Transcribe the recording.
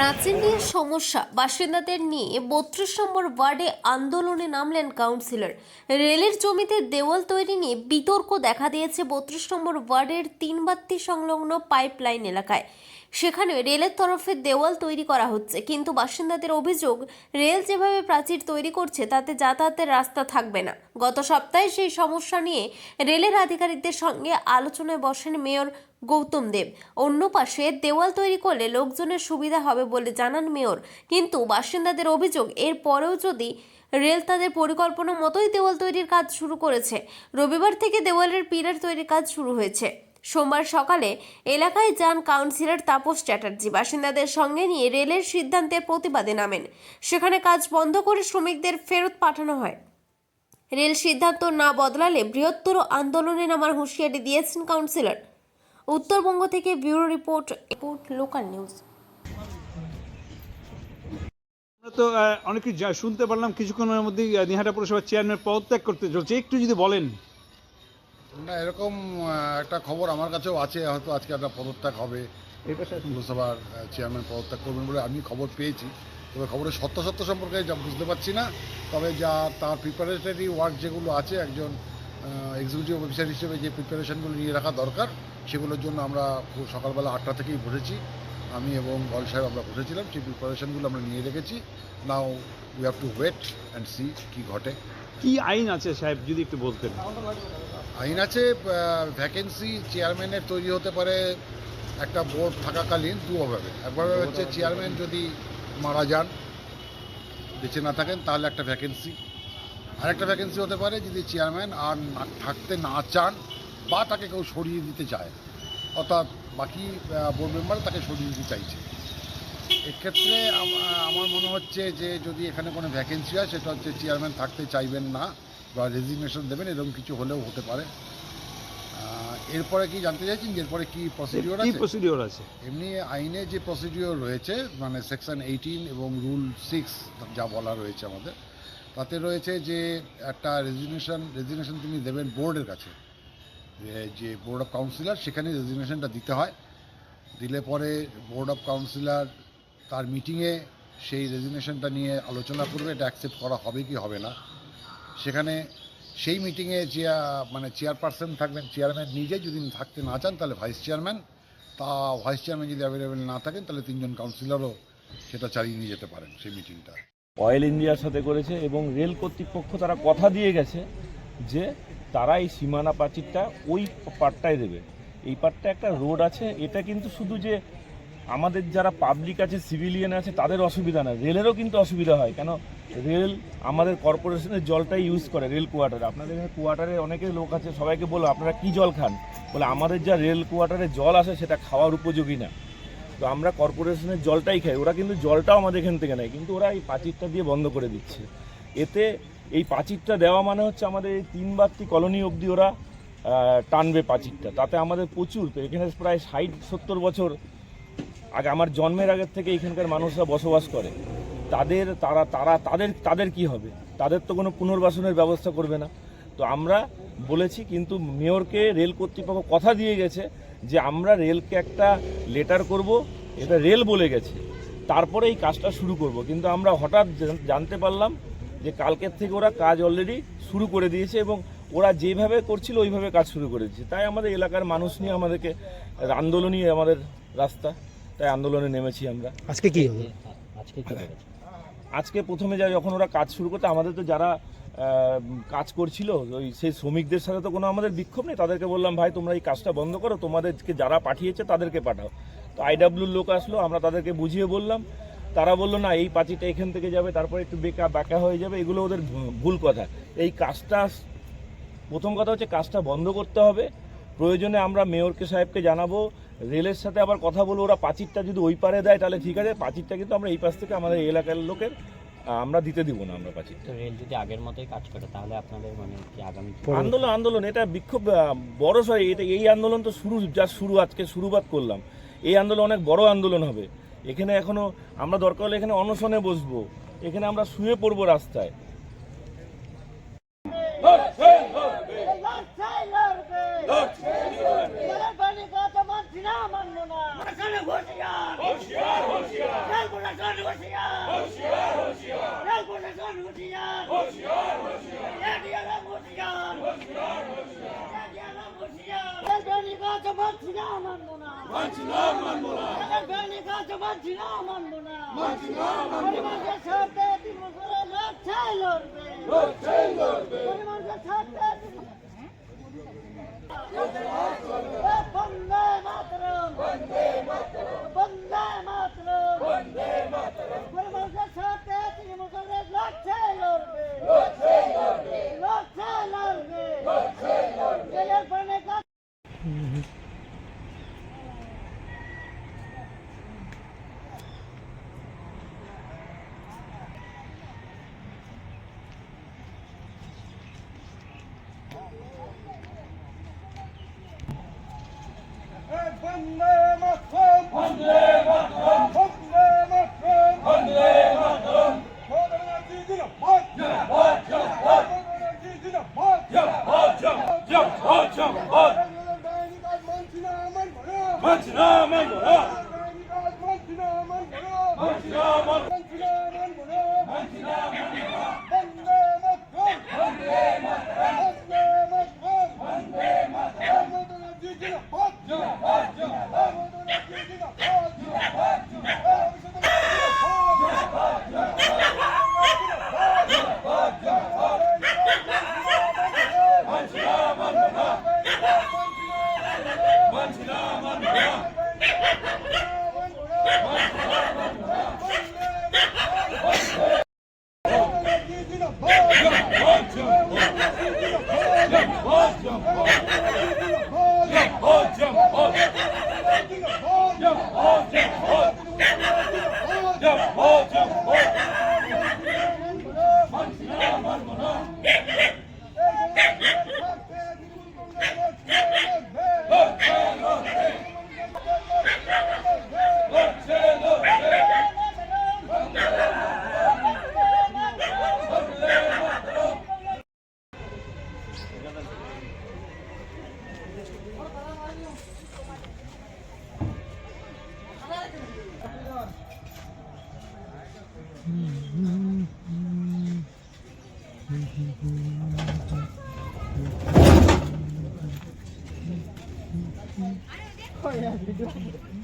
প্রাচীন নিয়ে সমস্যা বাসিন্দাদের নিয়ে ৩২ নম্বর ওয়ার্ডে আন্দোলনে নামলেন কাউন্সিলর। রেলের জমিতে দেওয়াল তৈরি নিয়ে বিতর্ক দেখা দিয়েছে ৩২ নম্বর ওয়ার্ডের তিনবাত্তি সংলগ্ন পাইপলাইন এলাকায়। সেখানে রেলের তরফে দেওয়াল তৈরি করা হচ্ছে, কিন্তু বাসিন্দাদের অভিযোগ রেল যেভাবে প্রাচীর তৈরি করছে তাতে যাতায়াতের রাস্তা থাকবে না। গত সপ্তাহে সেই সমস্যা নিয়ে রেলের আধিকারিকদের সঙ্গে আলোচনায় বসেন মেয়র গৌতম দেব। অন্য পাশে দেওয়াল তৈরি করলে লোকজনের সুবিধা হবে বলে জানান মেয়র, কিন্তু বাসিন্দাদের অভিযোগ এর পরেও যদি রেল তাদের পরিকল্পনা মতোই দেওয়াল তৈরির কাজ শুরু করেছে। রবিবার থেকে দেওয়ালের পিলার তৈরির কাজ শুরু হয়েছে। সোমবার সকালে এলাকায় যান কাউন্সিলর তাপস চ্যাটার্জি। বাসিন্দাদের সঙ্গে নিয়ে রেলের সিদ্ধান্তের প্রতিবাদে নামেন। সেখানে কাজ বন্ধ করে শ্রমিকদের ফেরত পাঠানো হয়। রেল সিদ্ধান্ত না বদলালে বৃহত্তর আন্দোলনে নামার হুঁশিয়ারি দিয়েছেন কাউন্সিলর। উত্তরবঙ্গ থেকে ব্যুরো রিপোর্ট লোকাল নিউজ। আমরা তো অনেক কিছু শুনতে পারলাম, কিছুক্ষণের মধ্যেই দিনহাটা পৌরসভার চেয়ারম্যান পদত্যাগ করতে চলছে, একটু যদি বলেন। না, এরকম একটা খবর আমার কাছেও আছে, হয়তো আজকে একটা পদত্যাগ হবে, পৌরসভার চেয়ারম্যান পদত্যাগ করবেন বলে আমি খবর পেয়েছি। তবে খবরের সত্য সম্পর্কে যা বুঝতে পারছি না। তবে যা তার প্রিপারেটরি ওয়ার্ক যেগুলো আছে, একজন এক্সিকিউটিভ অফিসার হিসেবে যে প্রিপারেশনগুলো নিয়ে রাখা দরকার, সেগুলোর জন্য আমরা সকালবেলা 8টা থেকেই বসেছি। আমি এবং বল সাহেব আমরা বসেছিলাম, সেই প্রিপারেশনগুলো আমরা নিয়ে রেখেছি। Now we have to wait and see কী ঘটে। কি আইন আছে সাহেব, যদি একটু বলতেন। আইন আছে, ভ্যাকেন্সি চেয়ারম্যানের তৈরি হতে পারে একটা বোর্ড থাকাকালীন দুভাবে। একভাবে হচ্ছে চেয়ারম্যান যদি মারা যান, বেঁচে না থাকেন, তাহলে একটা ভ্যাকেন্সি। আরেকটা ভ্যাকেন্সি হতে পারে যদি চেয়ারম্যান আর থাকতে না চান বা তাকে কেউ সরিয়ে দিতে চায়, অর্থাৎ বাকি বোর্ড মেম্বার তাকে সরিয়ে দিতে চাইছে। এক্ষেত্রে আমার মনে হচ্ছে যে যদি এখানে কোনো ভ্যাকেন্সি হয়, সেটা হচ্ছে চেয়ারম্যান থাকতে চাইবেন না বা রেজিগনেশন দেবেন, এরকম কিছু হলেও হতে পারে। এরপরে কি জানতে চাইছেন যে এরপরে কি প্রসিডিওর আছে? এমনি আইনে যে প্রসিডিওর রয়েছে, মানে সেকশন 18 এবং রুল 6 যা বলা রয়েছে আমাদের, তাতে রয়েছে যে একটা রেজিগনেশন তুমি দেবেন বোর্ডের কাছে, যে বোর্ড অফ কাউন্সিলর, সেখানে রেজিগনেশনটা দিতে হয়। দিলে পরে বোর্ড অফ কাউন্সিলর তার মিটিংয়ে সেই রেজিগনেশনটা নিয়ে আলোচনা করবে, এটা অ্যাকসেপ্ট করা হবে কি হবে না। সেখানে সেই মিটিংয়ে যে চেয়ারপারসন থাকবেন, চেয়ারম্যান নিজে যদি থাকতে না চান তাহলে ভাইস চেয়ারম্যান, ভাইস চেয়ারম্যান যদি অ্যাভেলেবেল না থাকেন তাহলে 3 জন কাউন্সিলরও সেটা চালিয়ে নিয়ে যেতে পারেন সেই মিটিংটা। অয়েল ইন্ডিয়ার সাথে করেছে এবং রেল কর্তৃপক্ষ তারা কথা দিয়ে গেছে যে তারা এই সীমানা প্রাচীরটা ওই পার্টটায় দেবে। এই পার্টটা একটা রোড আছে, এটা কিন্তু শুধু যে আমাদের যারা পাবলিক আছে, সিভিলিয়ান আছে, তাদের অসুবিধা না, রেলেরও কিন্তু অসুবিধা হয়। কেন, রেল আমাদের কর্পোরেশনের জলটাই ইউজ করে রেল কোয়ার্টারে। আপনাদের এখানে কোয়ার্টারে অনেকে লোক আছে, সবাইকে বলো আপনারা কী জল খান, বলে আমাদের যা রেল কোয়ার্টারে জল আসে সেটা খাওয়ার উপযোগী না, তো আমরা কর্পোরেশনের জলটাই খাই। ওরা কিন্তু জলটাও আমাদের এখান থেকে নেয়, কিন্তু ওরা এই প্রাচীরটা দিয়ে বন্ধ করে দিচ্ছে। এতে এই প্রাচীরটা দেওয়া মানে হচ্ছে আমাদের এই 3 বাত্তি কলোনি অবধি ওরা টানবে প্রাচীরটা। তাতে আমাদের প্রচুর, এখানে প্রায় 60-70 বছর আগে, আমার জন্মের আগের থেকে এখানকার মানুষরা বসবাস করে। তাদের কি হবে? তাদের তো কোনো পুনর্বাসনের ব্যবস্থা করবে না। তো আমরা বলেছি, কিন্তু মেয়রকে রেল কর্তৃপক্ষ কথা দিয়ে গেছে যে আমরা রেলকে একটা লেটার করব, এটা রেল বলে গেছে, তারপরে এই কাজটা শুরু করব। কিন্তু আমরা হঠাৎ জানতে পারলাম যে কালকের থেকে ওরা কাজ অলরেডি শুরু করে দিয়েছে এবং ওরা যেভাবে করছিল ওইভাবে কাজ শুরু করে দিয়েছে। তাই আমাদের এলাকার মানুষ নিয়ে আমাদেরকে আন্দোলনই আমাদের রাস্তা, তাই আন্দোলনে নেমেছি আমরা। আজকে কি হবে? আজকে প্রথমে যখন ওরা কাজ শুরু করতে, আমাদের তো যারা কাজ করছিল সেই শ্রমিকদের সাথে তো কোনো আমাদের বিক্ষোভ নেই। তাদেরকে বললাম, ভাই তোমরা এই কাজটা বন্ধ করো, তোমাদেরকে যারা পাঠিয়েছে তাদেরকে পাঠাও। তো আইডব্লিউর লোক আসলো, আমরা তাদেরকে বুঝিয়ে বললাম, তারা বললো না এই পাঁচিটা এখান থেকে যাবে, তারপরে একটু বাঁকা হয়ে যাবে, এগুলো ওদের ভুল কথা। এই কাজটা, প্রথম কথা হচ্ছে কাজটা বন্ধ করতে হবে। প্রয়োজনে আমরা মেয়রকে সাহেবকে জানাবো, রেলের সাথে আবার কথা বলবো, ওরা প্রাচীরটা যদি ওই পারে দেয় তাহলে ঠিক আছে, প্রাচীরটা কিন্তু আমরা এই পাশ থেকে আমাদের এলাকার লোকের আমরা দিতে দিব না। আমরা প্রাচীর, তো রেল যদি আগের মতোই কাজ করে তাহলে আপনাদের কি আগামী আন্দোলন এটা বিক্ষোভ বড় সয়, এটা এই আন্দোলন তো আজকে শুরুবাত করলাম। এই আন্দোলন অনেক বড় আন্দোলন হবে। এখানে এখনো আমরা দরকার হলে এখানে অনশনে বসবো, এখানে আমরা শুয়ে পড়বো রাস্তায়। লড়ছে, লড়বে, লড়ছে, লড়বে, লড়বে, লড়বে, লড়বে, লড়বে, লড়বে, লড়বে, লড়বে, লড়বে, লড়বে, Oh, yeah,